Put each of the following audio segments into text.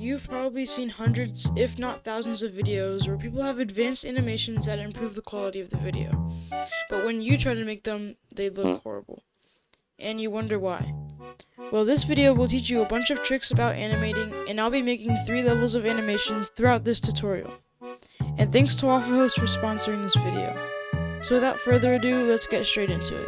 You've probably seen hundreds, if not thousands of videos where people have advanced animations that improve the quality of the video. But when you try to make them, they look horrible. And you wonder why. Well, this video will teach you a bunch of tricks about animating, and I'll be making 3 levels of animations throughout this tutorial. And thanks to Waffle Host for sponsoring this video. So without further ado, let's get straight into it.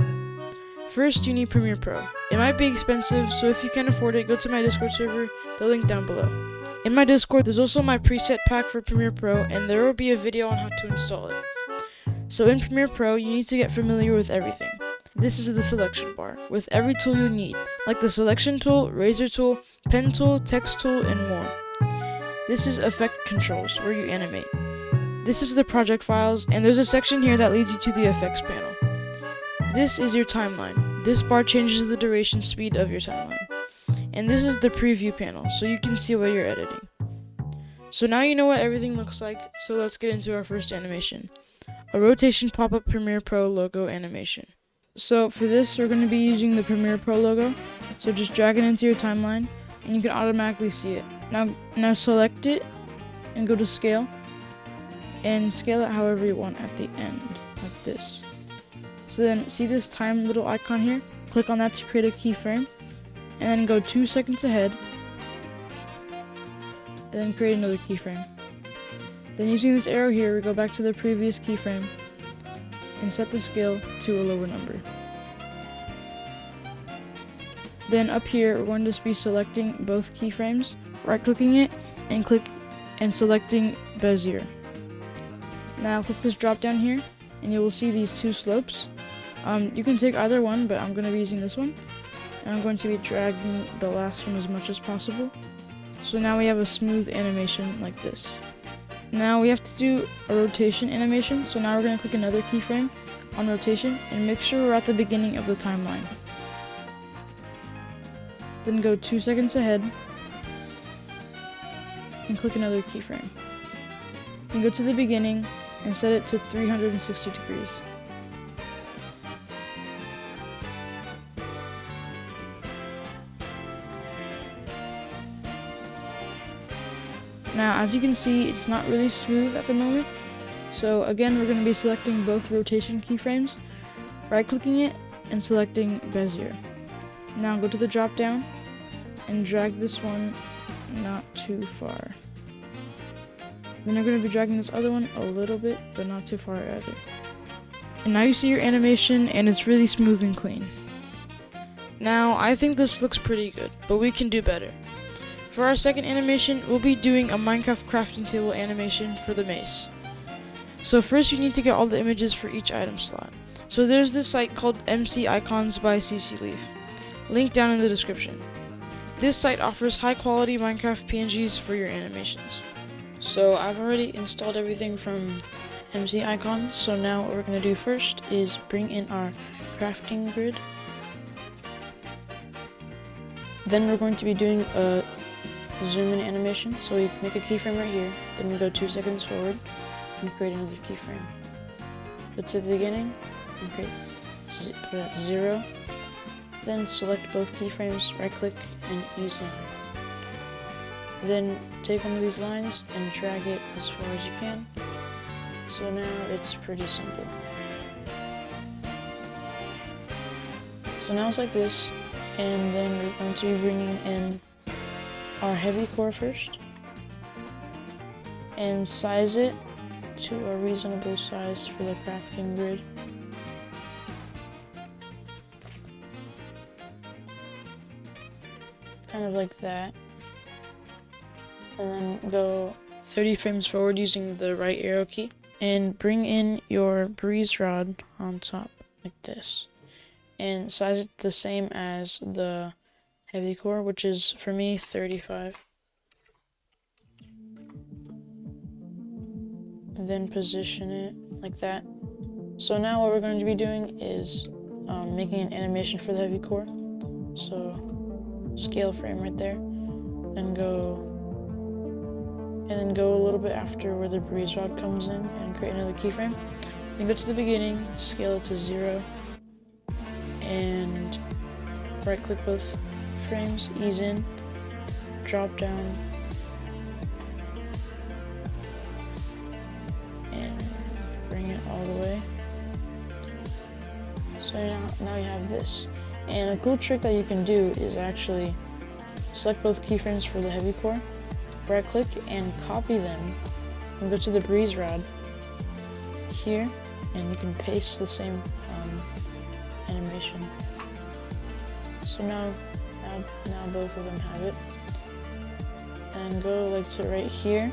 First, you need Premiere Pro. It might be expensive, so if you can't afford it, go to my Discord server, the link down below. In my Discord, there's also my preset pack for Premiere Pro, and there will be a video on how to install it. So in Premiere Pro, you need to get familiar with everything. This is the selection bar, with every tool you need, like the selection tool, razor tool, pen tool, text tool, and more. This is effect controls, where you animate. This is the project files, and there's a section here that leads you to the effects panel. This is your timeline. This bar changes the duration speed of your timeline. And this is the preview panel, so you can see what you're editing. So now you know what everything looks like, so let's get into our first animation. A rotation pop-up Premiere Pro logo animation. So for this, we're going to be using the Premiere Pro logo. So just drag it into your timeline, and you can automatically see it. Now select it, and go to scale, and scale it however you want at the end, like this. So then, see this time little icon here? Click on that to create a keyframe, and then go 2 seconds ahead, and then create another keyframe. Then using this arrow here, we go back to the previous keyframe, and set the scale to a lower number. Then up here, we're going to be selecting both keyframes, right-clicking it, and selecting Bezier. Now click this drop down here, and you will see these 2 slopes. You can take either one, but I'm going to be using this one. And I'm going to be dragging the last one as much as possible. So now we have a smooth animation like this. Now we have to do a rotation animation, so now we're going to click another keyframe on rotation, and make sure we're at the beginning of the timeline. Then go 2 seconds ahead, and click another keyframe. Then go to the beginning, and set it to 360 degrees. Now, as you can see, it's not really smooth at the moment. So again, we're going to be selecting both rotation keyframes, right-clicking it, and selecting Bezier. Now go to the drop down, and drag this one not too far. Then you're going to be dragging this other one a little bit, but not too far either. And now you see your animation, and it's really smooth and clean. Now, I think this looks pretty good, but we can do better. For our second animation, we'll be doing a Minecraft crafting table animation for the mace. So first you need to get all the images for each item slot. So there's this site called MC Icons by CC Leaf. Link down in the description. This site offers high quality Minecraft PNGs for your animations. So I've already installed everything from MC Icons, so now what we're going to do first is bring in our crafting grid. Then we're going to be doing a zoom in animation, so we make a keyframe right here, then we go 2 seconds forward and create another keyframe. Go to the beginning and put it at 0, then select both keyframes, right click and ease in. Then take one of these lines and drag it as far as you can. So now it's pretty simple. So now it's like this, and then we're going to be bringing in our heavy core first, and size it to a reasonable size for the crafting grid. Kind of like that. And then go 30 frames forward using the right arrow key, and bring in your breeze rod on top like this, and size it the same as the heavy core, which is for me 35. And then position it like that. So now what we're going to be doing is making an animation for the heavy core. So scale frame right there, and then go a little bit after where the breeze rod comes in and create another keyframe. Then go to the beginning, scale it to 0, and right click both frames, ease in, drop down, So now you have this. And a cool trick that you can do is actually select both keyframes for the heavy core, right click and copy them, and go to the breeze rod here, and you can paste the same animation. So now both of them have it. And go like to right here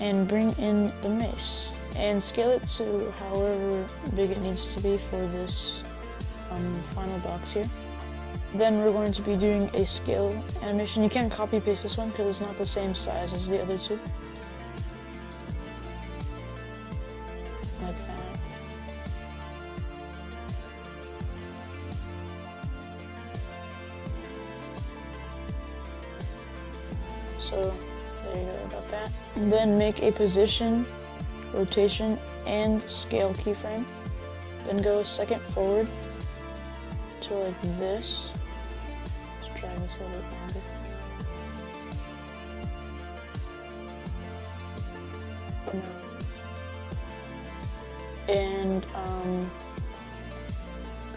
and bring in the mace and scale it to however big it needs to be for this final box here. Then we're going to be doing a scale animation. You can't copy paste this one because it's not the same size as the other two. Like that. So there you go about that. And then make a position, rotation, and scale keyframe. Then go a second forward to like this. Let's try this a little bit longer. And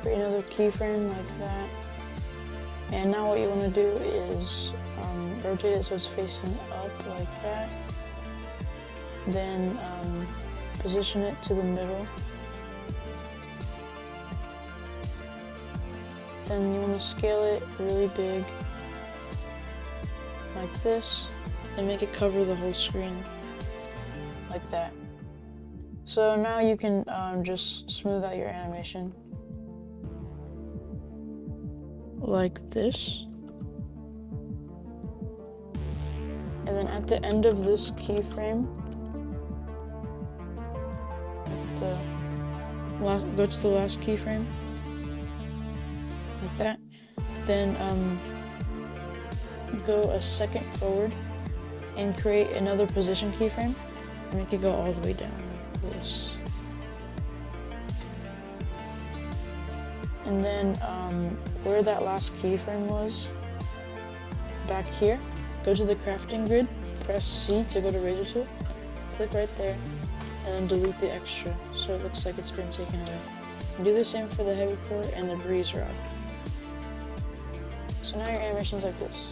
create another keyframe like that. And now what you want to do is rotate it so it's facing up like that. Then position it to the middle. Then you want to scale it really big like this and make it cover the whole screen like that. So now you can just smooth out your animation like this. And then at the end of this keyframe, go to the last keyframe, like that. Then go a second forward and create another position keyframe and make it go all the way down like this. And then where that last keyframe was, back here, go to the crafting grid, press C to go to razor tool, click right there, and then delete the extra so it looks like it's been taken away. And do the same for the heavy core and the breeze rod. So now your animation's like this.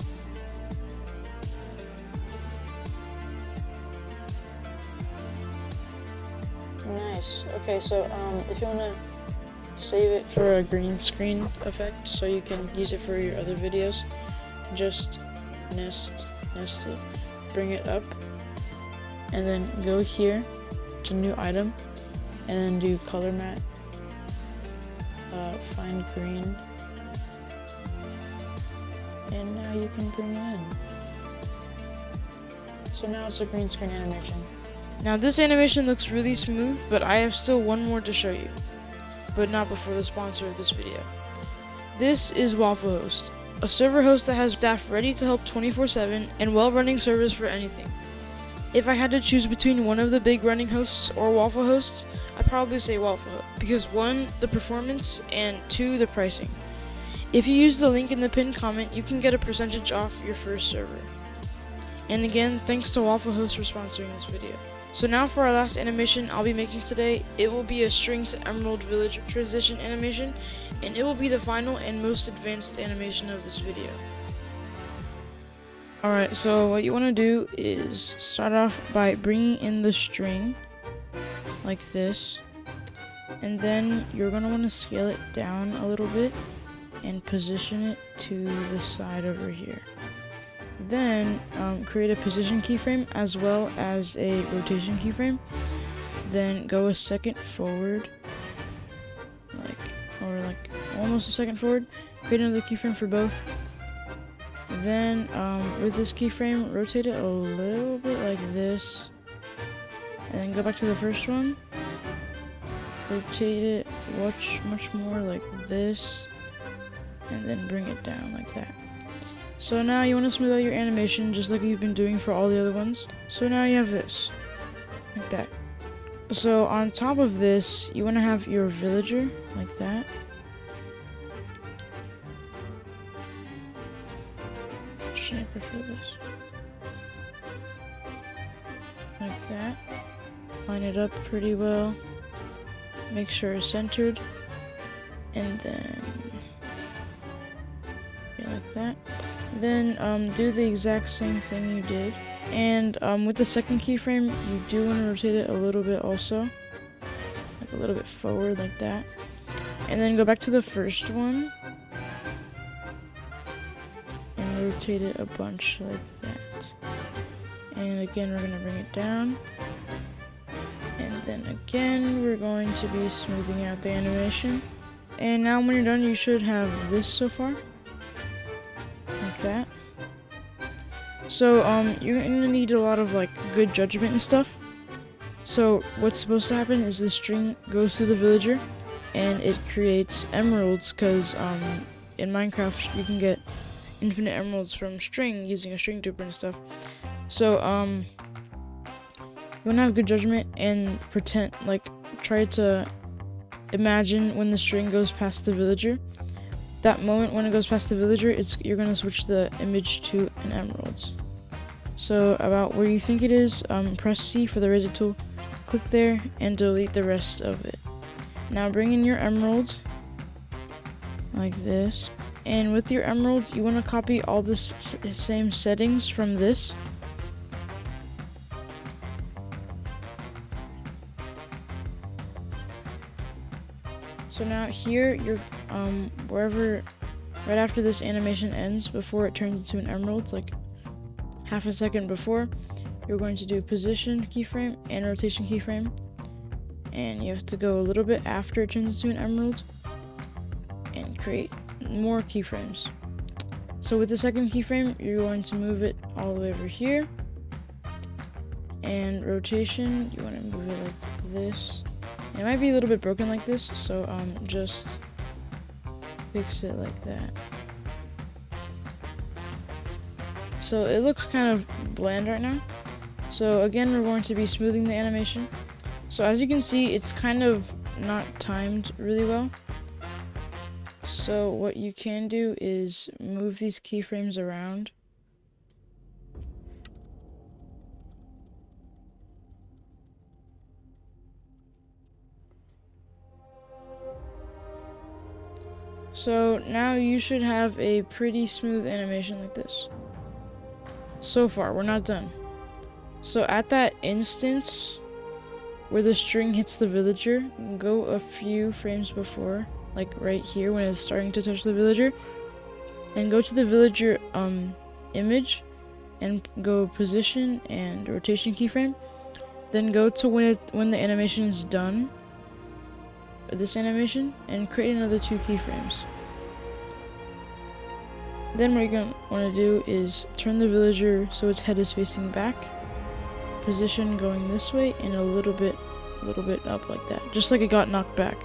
Nice. Okay, so if you want to save it for a green screen effect so you can use it for your other videos, just nest it, bring it up, and then go here to new item, and then do color matte, find green, and now you can bring it in. So now it's a green screen animation. Now this animation looks really smooth, but I have still one more to show you, but not before the sponsor of this video. This is Waffle Host, a server host that has staff ready to help 24/7 and well-running servers for anything. If I had to choose between one of the big running hosts or Waffle Hosts, I'd probably say Waffle Host, because 1, the performance, and 2, the pricing. If you use the link in the pinned comment, you can get a percentage off your first server. And again, thanks to Waffle Host for sponsoring this video. So now for our last animation I'll be making today, it will be a string to Emerald Village transition animation, and it will be the final and most advanced animation of this video. Alright, so what you want to do is start off by bringing in the string like this, and then you're going to want to scale it down a little bit and position it to the side over here. Then create a position keyframe as well as a rotation keyframe. Then go a second forward, like almost a second forward. Create another keyframe for both. Then with this keyframe, rotate it a little bit like this, and then go back to the first one. Rotate it much more like this, and then bring it down like that. So now you want to smooth out your animation just like you've been doing for all the other ones. So now you have this, like that. So on top of this, you want to have your villager, like that. Actually, I prefer this. Like that. Line it up pretty well. Make sure it's centered. and then like that. Then do the exact same thing you did. And with the second keyframe, you do want to rotate it a little bit also. Like a little bit forward like that. And then go back to the first one. And rotate it a bunch like that. And again, we're going to bring it down. And then again, we're going to be smoothing out the animation. And now when you're done, you should have this so far. Like that. So, you're gonna need a lot of, like, good judgment and stuff. So, what's supposed to happen is the string goes through the villager, and it creates emeralds, because, in Minecraft, you can get infinite emeralds from string, using a string duper and stuff. So, you wanna have good judgment, and pretend, like, try to imagine when the string goes past the villager. That moment when it goes past the villager, you're gonna switch the image to an emerald. So about where you think it is, press C for the eraser tool, click there, and delete the rest of it. Now bring in your emeralds, like this. And with your emeralds, you wanna copy all the same settings from this. So now here, you're wherever, right after this animation ends, before it turns into an emerald, like half a second before, you're going to do position keyframe and rotation keyframe, and you have to go a little bit after it turns into an emerald and create more keyframes. So with the second keyframe, you're going to move it all the way over here, and rotation, you want to move it like this. It might be a little bit broken like this, so just fix it like that. So it looks kind of bland right now. So again, we're going to be smoothing the animation. So as you can see, it's kind of not timed really well. So what you can do is move these keyframes around. So now you should have a pretty smooth animation like this. So far, we're not done. So at that instance where the string hits the villager, go a few frames before, like right here when it's starting to touch the villager, and go to the villager image and go position and rotation keyframe. Then go to when the animation is done, this animation, and create another 2 keyframes. Then what you're going to want to do is turn the villager so its head is facing back, position going this way, and a little bit up like that, just like it got knocked back.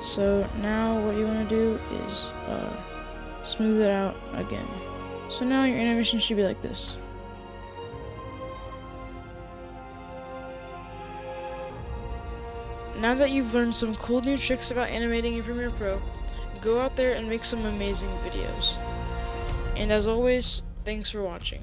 So now what you want to do is smooth it out again. So now your animation should be like this. Now that you've learned some cool new tricks about animating in Premiere Pro, go out there and make some amazing videos. And as always, thanks for watching.